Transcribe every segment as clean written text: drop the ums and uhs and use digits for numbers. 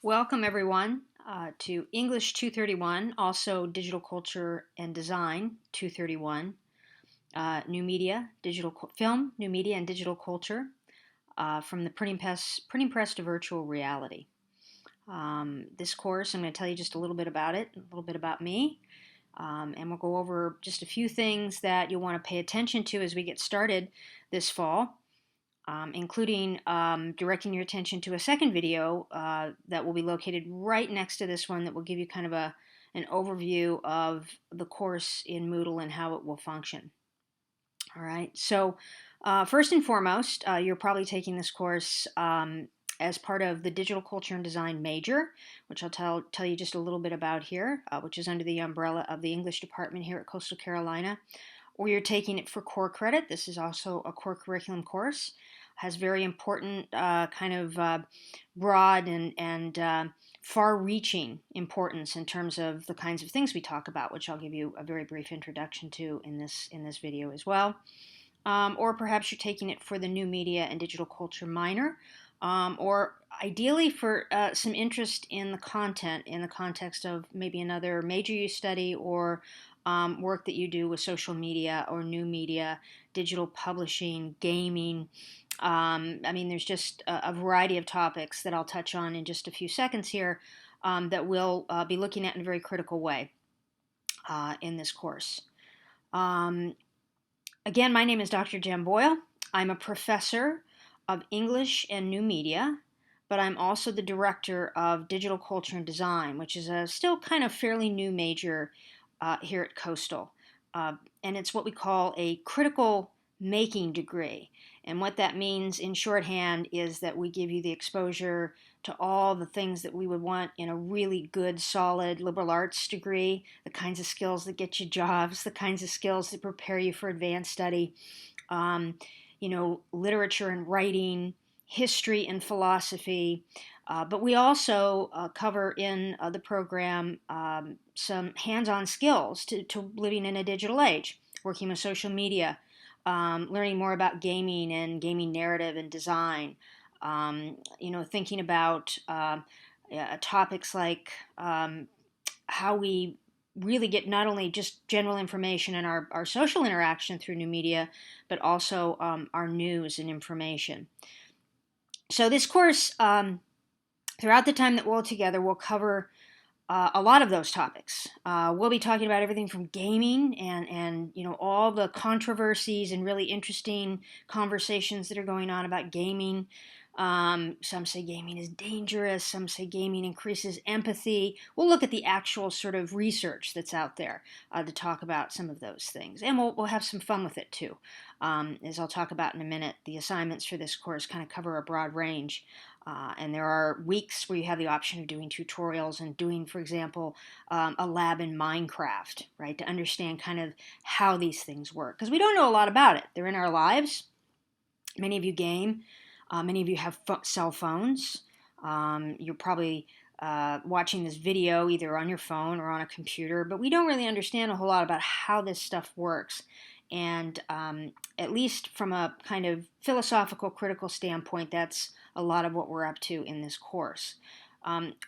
Welcome everyone to English 231, also Digital Culture and Design 231, New Media, Film, New Media and Digital Culture, from the printing press to virtual reality. This course, I'm going to tell you just a little bit about it, a little bit about me, and we'll go over just a few things that you'll want to pay attention to as we get started this fall. Including directing your attention to a second video that will be located right next to this one that will give you kind of an overview of the course in Moodle and how it will function. All right, so first and foremost, you're probably taking this course as part of the Digital Culture and Design major, which I'll tell you just a little bit about here, which is under the umbrella of the English department here at Coastal Carolina. Or you're taking it for core credit. This is also a core curriculum course. Has very important broad and far-reaching importance in terms of the kinds of things we talk about, which I'll give you a very brief introduction to in this video as well. Or perhaps you're taking it for the New Media and Digital Culture minor, or ideally for some interest in the content in the context of maybe another major you study or work that you do with social media or new media, digital publishing, gaming. There's just a variety of topics that I'll touch on in just a few seconds here that we'll be looking at in a very critical way in this course. Again, my name is Dr. Jen Boyle. I'm a professor of English and New Media, but I'm also the director of Digital Culture and Design, which is a still kind of fairly new major here at Coastal. And it's what we call a critical making degree. And what that means in shorthand is that we give you the exposure to all the things that we would want in a really good, solid liberal arts degree, the kinds of skills that get you jobs, the kinds of skills that prepare you for advanced study, literature and writing, history and philosophy. But we also cover in the program some hands-on skills to living in a digital age, working with social media, learning more about gaming and gaming narrative and design, thinking about topics like how we really get not only just general information in our social interaction through new media, but also our news and information. So this course, throughout the time that we're all together, we'll cover a lot of those topics. We'll be talking about everything from gaming and all the controversies and really interesting conversations that are going on about gaming. Some say gaming is dangerous. Some say gaming increases empathy. We'll look at the actual sort of research that's out there to talk about some of those things. And we'll have some fun with it too. As I'll talk about in a minute, the assignments for this course kind of cover a broad range. And there are weeks where you have the option of doing tutorials and doing, for example, a lab in Minecraft, right, to understand kind of how these things work. Because we don't know a lot about it. They're in our lives. Many of you game. Many of you have cell phones. You're probably watching this video either on your phone or on a computer, but we don't really understand a whole lot about how this stuff works. And at least from a kind of philosophical, critical standpoint, that's a lot of what we're up to in this course.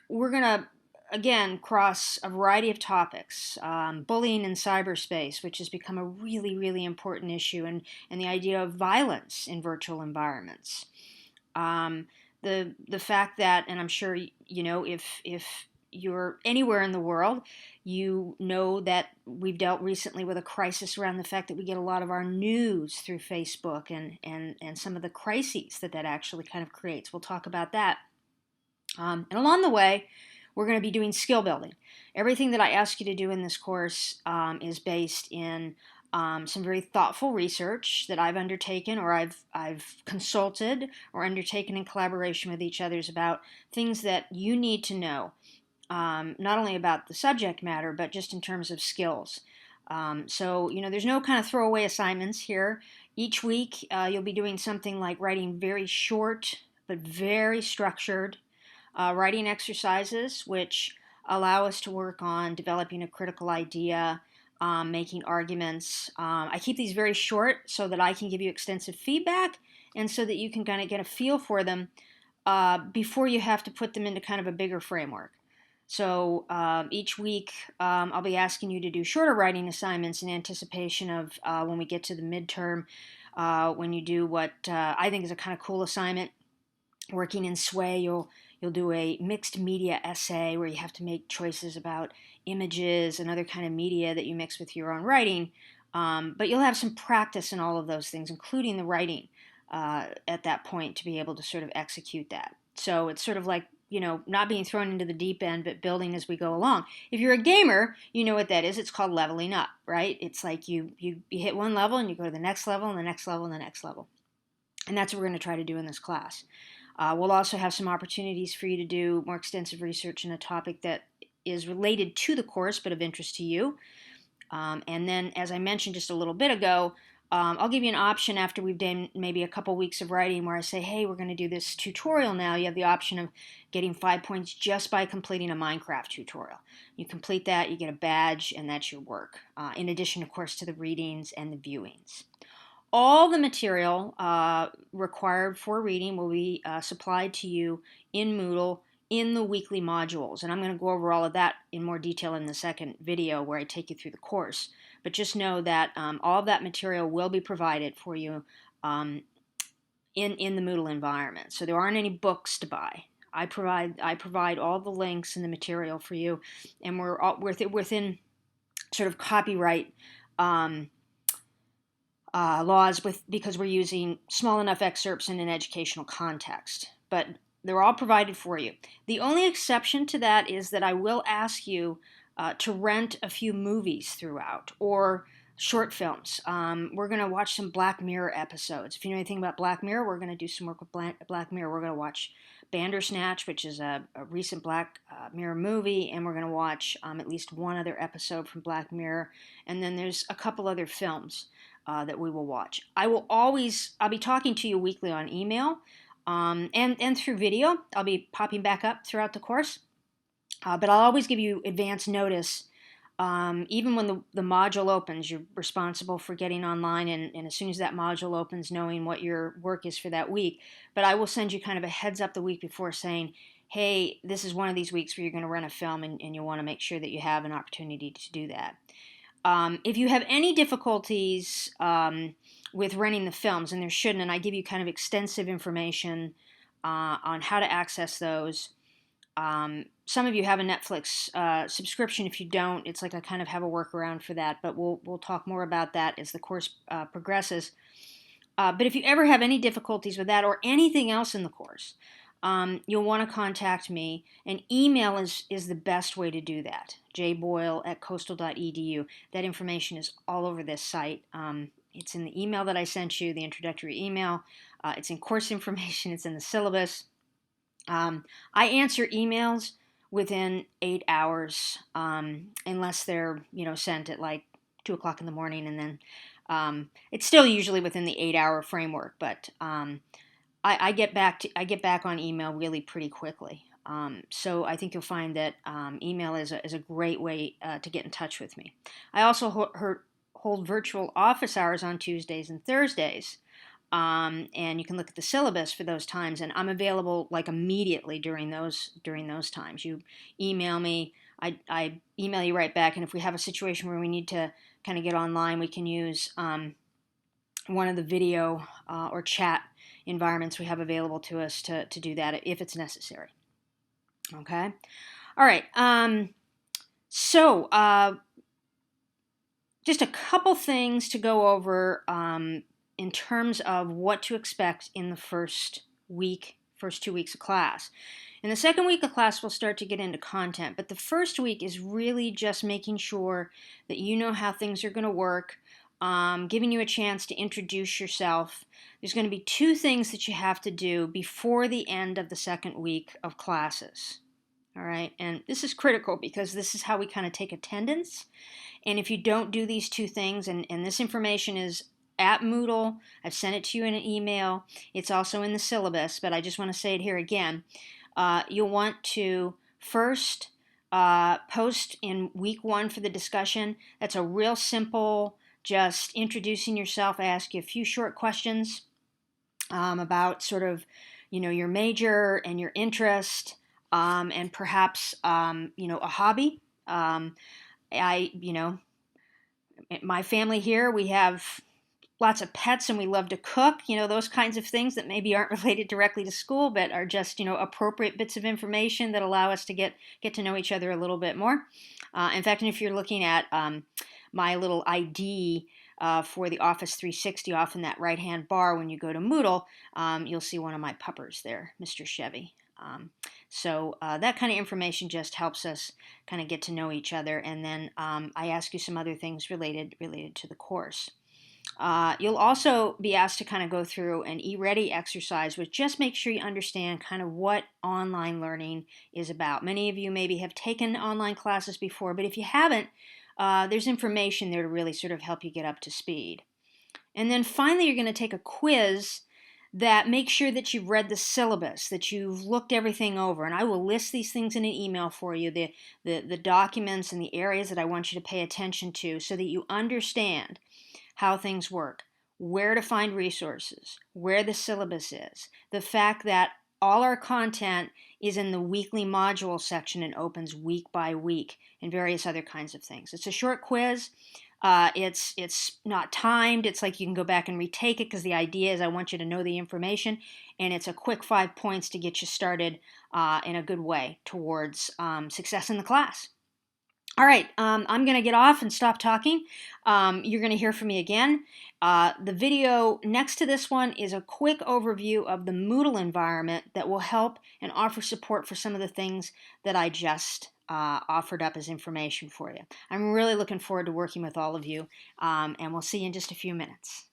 We're going to, again, cross a variety of topics. Bullying in cyberspace, which has become a really, really important issue, and the idea of violence in virtual environments. The fact that, and I'm sure if you're anywhere in the world, you know that we've dealt recently with a crisis around the fact that we get a lot of our news through Facebook and some of the crises that actually kind of creates. We'll talk about that. And along the way, we're going to be doing skill building. Everything that I ask you to do in this course is based in some very thoughtful research that I've undertaken or I've consulted or undertaken in collaboration with each others about things that you need to know, not only about the subject matter, but just in terms of skills. So there's no kind of throwaway assignments here. Each week, you'll be doing something like writing very short but very structured writing exercises, which allow us to work on developing a critical idea, making arguments. I keep these very short so that I can give you extensive feedback and so that you can kind of get a feel for them before you have to put them into kind of a bigger framework. So each week, I'll be asking you to do shorter writing assignments in anticipation of when we get to the midterm, when you do what I think is a kind of cool assignment. Working in Sway, you'll do a mixed media essay where you have to make choices about images and other kind of media that you mix with your own writing. But you'll have some practice in all of those things, including the writing at that point, to be able to sort of execute that. So it's sort of like, not being thrown into the deep end, but building as we go along. If you're a gamer, you know what that is. It's called leveling up, right? It's like you hit one level and you go to the next level and the next level and the next level. And that's what we're going to try to do in this class. We'll also have some opportunities for you to do more extensive research in a topic that is related to the course but of interest to you. And then, as I mentioned just a little bit ago, I'll give you an option after we've done maybe a couple weeks of writing where I say, hey, we're going to do this tutorial now. You have the option of getting 5 points just by completing a Minecraft tutorial. You complete that, you get a badge, and that's your work. In addition, of course, to the readings and the viewings. All the material required for reading will be supplied to you in Moodle in the weekly modules. And I'm going to go over all of that in more detail in the second video where I take you through the course. But just know that all of that material will be provided for you in the Moodle environment. So there aren't any books to buy. I provide all the links and the material for you, and we're within sort of copyright laws because we're using small enough excerpts in an educational context. But they're all provided for you. The only exception to that is that I will ask you to rent a few movies throughout or short films. We're going to watch some Black Mirror episodes. If you know anything about Black Mirror, we're going to do some work with Black Mirror. We're going to watch Bandersnatch, which is a recent Black Mirror movie, and we're going to watch at least one other episode from Black Mirror. And then there's a couple other films that we will watch. I'll be talking to you weekly on email and through video. I'll be popping back up throughout the course. But I'll always give you advance notice. Even when the module opens, you're responsible for getting online, and as soon as that module opens, knowing what your work is for that week. But I will send you kind of a heads up the week before saying, hey, this is one of these weeks where you're going to run a film, and you want to make sure that you have an opportunity to do that. If you have any difficulties with renting the films, and there shouldn't, and I give you kind of extensive information on how to access those. Some of you have a Netflix subscription. If you don't, it's like I kind of have a workaround for that, but we'll talk more about that as the course progresses. But if you ever have any difficulties with that or anything else in the course, you'll want to contact me, and email is the best way to do that. jboyle@coastal.edu. That information is all over this site. It's in the email that I sent you, the introductory email. It's in course information. It's in the syllabus. I answer emails within 8 hours, unless they're sent at like 2 o'clock in the morning, and then it's still usually within the 8-hour framework. But I get back on email really pretty quickly. So I think you'll find that email is a great way to get in touch with me. I also hold virtual office hours on Tuesdays and Thursdays. And you can look at the syllabus for those times, and I'm available like immediately during those times. You email me, I email you right back, and if we have a situation where we need to kind of get online, we can use one of the video or chat environments we have available to us to do that if it's necessary. Okay? All right. So just a couple things to go over in terms of what to expect in the first 2 weeks of class. In the second week of class, we'll start to get into content, but the first week is really just making sure that you know how things are going to work, giving you a chance to introduce yourself. There's going to be 2 things that you have to do before the end of the second week of classes. All right, and this is critical because this is how we kind of take attendance. And if you don't do these 2 things, and this information is at Moodle, I've sent it to you in an email. It's also in the syllabus, but I just want to say it here again. You'll want to first post in week 1 for the discussion. That's a real simple, just introducing yourself. I ask you a few short questions about sort of your major and your interest, and perhaps, a hobby. I, my family here, we have lots of pets and we love to cook, those kinds of things that maybe aren't related directly to school, but are just, appropriate bits of information that allow us to get to know each other a little bit more. In fact, if you're looking at my little ID for the Office 360 off in that right-hand bar when you go to Moodle, you'll see one of my puppers there, Mr. Chevy. So that kind of information just helps us kind of get to know each other, and then I ask you some other things related to the course. You'll also be asked to kind of go through an e-ready exercise, which just makes sure you understand kind of what online learning is about. Many of you maybe have taken online classes before, but if you haven't, there's information there to really sort of help you get up to speed. And then finally, you're going to take a quiz that makes sure that you've read the syllabus, that you've looked everything over. And I will list these things in an email for you, the documents and the areas that I want you to pay attention to so that you understand how things work, where to find resources, where the syllabus is, the fact that all our content is in the weekly module section and opens week by week, and various other kinds of things. It's a short quiz. It's not timed. It's like you can go back and retake it, because the idea is I want you to know the information, and it's a quick 5 points to get you started in a good way towards success in the class. All right, I'm going to get off and stop talking. You're going to hear from me again. The video next to this one is a quick overview of the Moodle environment that will help and offer support for some of the things that I just offered up as information for you. I'm really looking forward to working with all of you, and we'll see you in just a few minutes.